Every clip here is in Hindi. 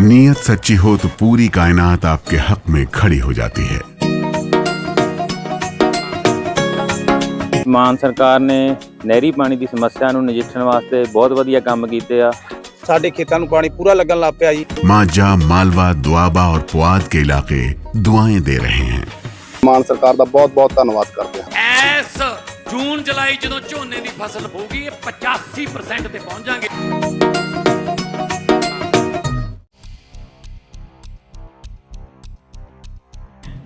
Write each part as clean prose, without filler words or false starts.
नीयत सच्ची हो तो पूरी कायनात आपके हक में खड़ी हो जाती है। ਮਾਨ ਸਰਕਾਰ ਨੇ ਨਹਿਰੀ ਪਾਣੀ ਦੀ ਸਮੱਸਿਆ ਨੂੰ ਨਜਿੱਠਣ ਵਾਸਤੇ ਬਹੁਤ ਵਧੀਆ ਕੰਮ ਕੀਤੇ ਆ। ਸਾਡੇ ਖੇਤਾਂ ਨੂੰ ਪਾਣੀ ਪੂਰਾ ਲੱਗਣ ਲੱਗ ਪਿਆ ਜੀ। मांझा, मालवा, दुआबा और पुआध के इलाके दुआएं दे रहे हैं। ਮਾਨ ਸਰਕਾਰ ਦਾ ਬਹੁਤ-ਬਹੁਤ ਧੰਨਵਾਦ ਕਰਦੇ ਹਾਂ। ਇਸ ਜੂਨ ਜੁਲਾਈ ਜਦੋਂ ਝੋਨੇ ਦੀ ਫਸਲ ਹੋਊਗੀ ਇਹ 85% ਤੇ ਪਹੁੰਚ ਜਾਾਂਗੇ।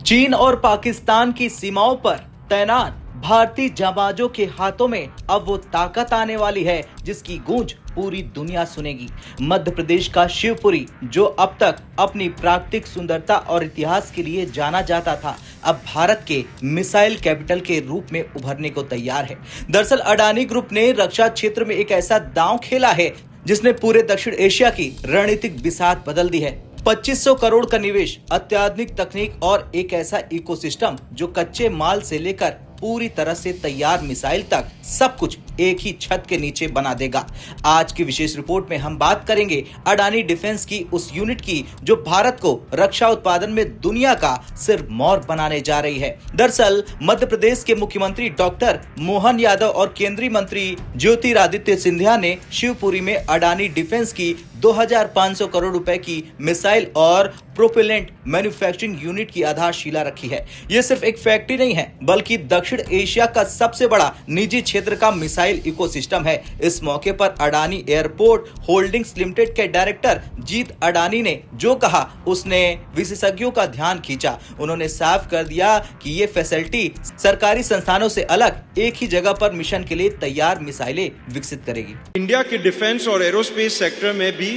चीन और पाकिस्तान की सीमाओं पर तैनात भारतीय जाबाजों के हाथों में अब वो ताकत आने वाली है जिसकी गूंज पूरी दुनिया सुनेगी। मध्य प्रदेश का शिवपुरी, जो अब तक अपनी प्राकृतिक सुंदरता और इतिहास के लिए जाना जाता था, अब भारत के मिसाइल कैपिटल के रूप में उभरने को तैयार है। दरअसल अडानी ग्रुप ने रक्षा क्षेत्र में एक ऐसा दांव खेला है जिसने पूरे दक्षिण एशिया की रणनीतिक बिसात बदल दी है। 2500 करोड़ का निवेश, अत्याधुनिक तकनीक और एक ऐसा इकोसिस्टम जो कच्चे माल से लेकर पूरी तरह से तैयार मिसाइल तक सब कुछ एक ही छत के नीचे बना देगा। आज की विशेष रिपोर्ट में हम बात करेंगे अडानी डिफेंस की उस यूनिट की जो भारत को रक्षा उत्पादन में दुनिया का सिर्फ मौर बनाने जा रही है। दरअसल मध्य प्रदेश के मुख्यमंत्री डॉक्टर मोहन यादव और केंद्रीय मंत्री ज्योतिरादित्य सिंधिया ने शिवपुरी में अडानी डिफेंस की 2500 करोड़ रुपए की मिसाइल और प्रोपेलेंट मैन्युफैक्चरिंग यूनिट की आधारशिला रखी है। यह सिर्फ एक फैक्ट्री नहीं है बल्कि दक्षिण एशिया का सबसे बड़ा निजी क्षेत्र का मिसाइल इकोसिस्टम है। इस मौके पर अडानी एयरपोर्ट होल्डिंग्स लिमिटेड के डायरेक्टर जीत अडानी ने जो कहा उसने विशेषज्ञों का ध्यान खींचा। उन्होंने साफ कर दिया कि ये फैसिलिटी सरकारी संस्थानों से अलग एक ही जगह पर मिशन के लिए तैयार मिसाइलें विकसित करेगी। इंडिया के डिफेंस और एरोस्पेस सेक्टर में भी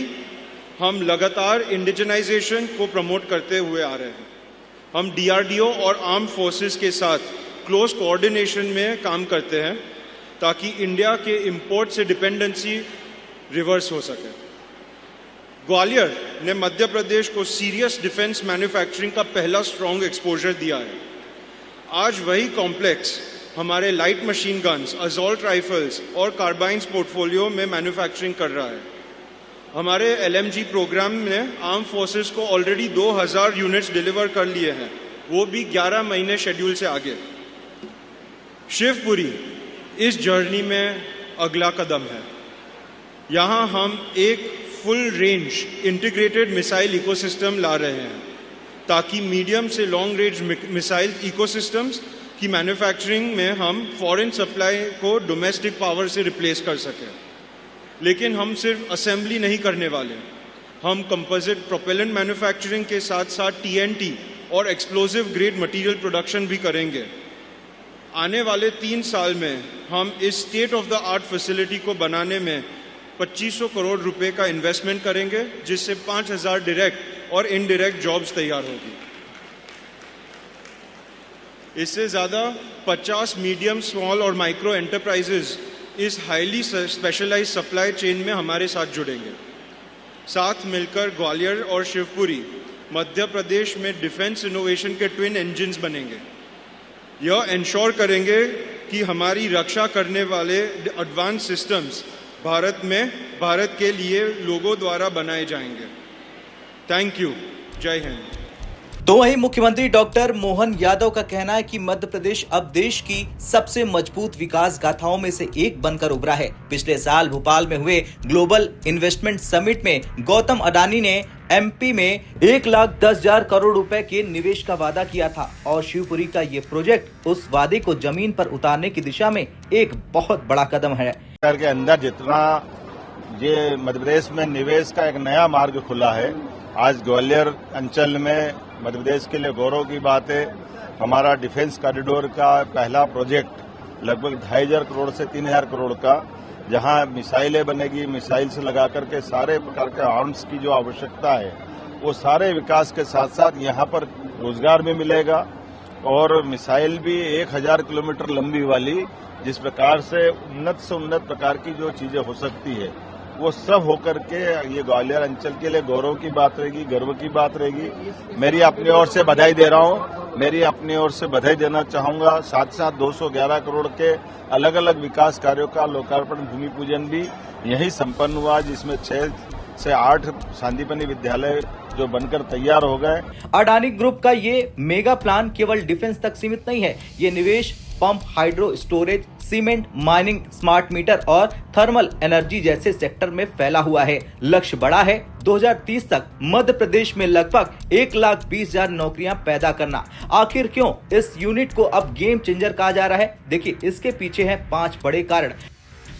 हम लगातार इंडिजनाइजेशन को प्रमोट करते हुए आ रहे हैं। हम डीआरडीओ और आर्म फोर्सेस के साथ क्लोज कोऑर्डिनेशन में काम करते हैं ताकि इंडिया के इंपोर्ट से डिपेंडेंसी रिवर्स हो सके। ग्वालियर ने मध्य प्रदेश को सीरियस डिफेंस मैन्युफैक्चरिंग का पहला स्ट्रॉन्ग एक्सपोजर दिया है। आज वही कॉम्प्लेक्स हमारे light machine guns, assault rifles और कार्बाइंस पोर्टफोलियो में मैन्युफैक्चरिंग कर रहा है। हमारे एलएमजी प्रोग्राम ने आर्म फोर्सेस को ऑलरेडी 2000 यूनिट्स डिलीवर कर लिए हैं, वो भी 11 महीने शेड्यूल से आगे। शिवपुरी इस जर्नी में अगला कदम है। यहाँ हम एक full range integrated missile ecosystem ला रहे हैं ताकि मीडियम से लॉन्ग रेंज मिसाइल इकोसिस्टम्स की मैन्युफैक्चरिंग में हम फॉरेन सप्लाई को डोमेस्टिक पावर से रिप्लेस कर सकें। लेकिन हम सिर्फ असेंबली नहीं करने वाले, हम कंपोजिट प्रोपेलेंट मैन्युफैक्चरिंग के साथ साथ टीएनटी और एक्सप्लोसिव ग्रेड मटेरियल प्रोडक्शन भी करेंगे। आने वाले 3 साल में हम इस state of the art facility को बनाने में 2500 करोड़ रुपए का इन्वेस्टमेंट करेंगे, जिससे 5000 डायरेक्ट और इनडायरेक्ट जॉब्स तैयार होगी। इससे ज़्यादा 50 मीडियम, स्मॉल और माइक्रो एंटरप्राइजेज इस हाईली स्पेशलाइज्ड सप्लाई चेन में हमारे साथ जुड़ेंगे। साथ मिलकर ग्वालियर और शिवपुरी मध्य प्रदेश में डिफेंस इनोवेशन के ट्विन इंजन्स बनेंगे। यह इंश्योर करेंगे कि हमारी रक्षा करने वाले एडवांस सिस्टम्स भारत के लिए लोगों द्वारा बनाए जाएंगे। Thank you. जय हिंद। तो वहीं मुख्यमंत्री डॉक्टर मोहन यादव का कहना है कि मध्य प्रदेश अब देश की सबसे मजबूत विकास गाथाओं में से एक बनकर उभरा है। पिछले साल भोपाल में हुए ग्लोबल इन्वेस्टमेंट समिट में गौतम अडानी ने एमपी में 1,10,000 करोड़ रुपए के निवेश का वादा किया था और शिवपुरी का ये प्रोजेक्ट उस वादे को जमीन पर उतारने की दिशा में एक बहुत बड़ा कदम है। के अंदर जितना ये मध्य प्रदेश में निवेश का एक नया मार्ग खुला है, आज ग्वालियर अंचल में मध्य प्रदेश के लिए गौरव की बात है। हमारा डिफेंस कॉरिडोर का पहला प्रोजेक्ट लगभग 2,500 करोड़ से 3,000 करोड़ का, जहां मिसाइलें बनेगी, मिसाइल से लगा करके सारे प्रकार के आर्म्स की जो आवश्यकता है वो सारे विकास के साथ साथ यहाँ पर रोजगार भी मिलेगा और मिसाइल भी 1000 किलोमीटर लंबी वाली, जिस प्रकार से उन्नत प्रकार की जो चीजें हो सकती है वो सब होकर के ये ग्वालियर अंचल के लिए गौरव की बात रहेगी, गर्व की बात रहेगी। मेरी अपनी ओर से बधाई दे रहा हूँ, मेरी अपनी ओर से बधाई देना चाहूंगा। साथ साथ 211 करोड़ के अलग अलग विकास कार्यों का लोकार्पण भूमि पूजन भी यही संपन्न हुआ, जिसमें 6 से 8 संदीपनी विद्यालय जो बनकर तैयार हो गए। अडानी ग्रुप का ये मेगा प्लान केवल डिफेंस तक सीमित नहीं है। ये निवेश pump, hydro storage, cement, mining, smart meter और थर्मल एनर्जी जैसे सेक्टर में फैला हुआ है। लक्ष्य बड़ा है, 2030 तक मध्य प्रदेश में लगभग 1,20,000 नौकरियां पैदा करना। आखिर क्यों इस यूनिट को अब गेम चेंजर कहा जा रहा है? देखिए, इसके पीछे हैं 5 बड़े कारण।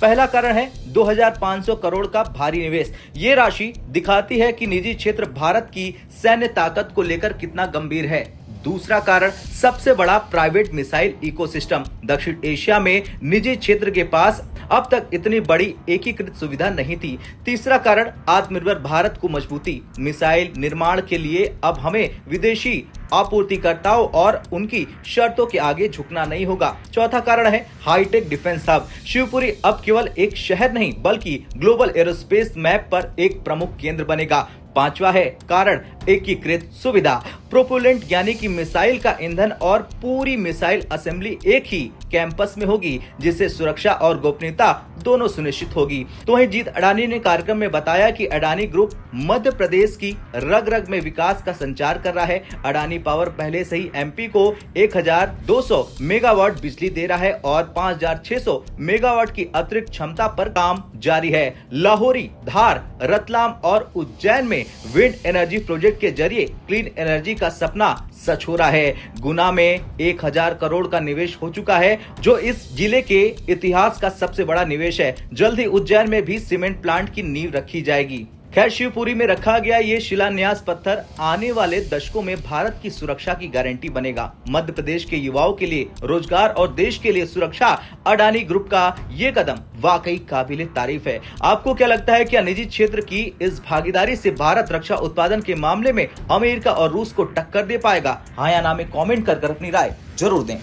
पहला कारण है 2,500 करोड़ का भारी निवेश। ये राशि दिखाती है कि निजी क्षेत्र भारत की सैन्य ताकत को लेकर कितना गंभीर है। दूसरा कारण, सबसे बड़ा प्राइवेट मिसाइल इकोसिस्टम। दक्षिण एशिया में निजी क्षेत्र के पास अब तक इतनी बड़ी एकीकृत सुविधा नहीं थी। तीसरा कारण, आत्मनिर्भर भारत को मजबूती। मिसाइल निर्माण के लिए अब हमें विदेशी आपूर्तिकर्ताओं और उनकी शर्तों के आगे झुकना नहीं होगा। चौथा कारण है हाईटेक डिफेंस हब। शिवपुरी अब केवल एक शहर नहीं बल्कि ग्लोबल एरोस्पेस मैप पर एक प्रमुख केंद्र बनेगा। पांचवा है कारण एकीकृत सुविधा। प्रोपेलेंट यानी कि मिसाइल का ईंधन और पूरी मिसाइल असेंबली एक ही कैंपस में होगी, जिससे सुरक्षा और गोपनीयता दोनों सुनिश्चित होगी। तो वहीं जीत अडानी ने कार्यक्रम में बताया कि अडानी ग्रुप मध्य प्रदेश की रग रग में विकास का संचार कर रहा है। अडानी पावर पहले से ही एमपी को 1,200 मेगावाट बिजली दे रहा है और 5,600 मेगावाट की अतिरिक्त क्षमता पर काम जारी है। लाहौरी, धार, रतलाम और उज्जैन में विंड एनर्जी प्रोजेक्ट के जरिए क्लीन एनर्जी का सपना सच हो रहा है। गुना में 1,000 करोड़ का निवेश हो चुका है, जो इस जिले के इतिहास का सबसे बड़ा निवेश है। जल्द ही उज्जैन में भी सीमेंट प्लांट की नींव रखी जाएगी। खैर, शिवपुरी में रखा गया ये शिलान्यास पत्थर आने वाले दशकों में भारत की सुरक्षा की गारंटी बनेगा। मध्य प्रदेश के युवाओं के लिए रोजगार और देश के लिए सुरक्षा, अडानी ग्रुप का ये कदम वाकई काबिले तारीफ है। आपको क्या लगता है, क्या निजी क्षेत्र की इस भागीदारी से भारत रक्षा उत्पादन के मामले में अमेरिका और रूस को टक्कर दे पाएगा? हाँ या ना में कॉमेंट कर अपनी राय जरूर दें।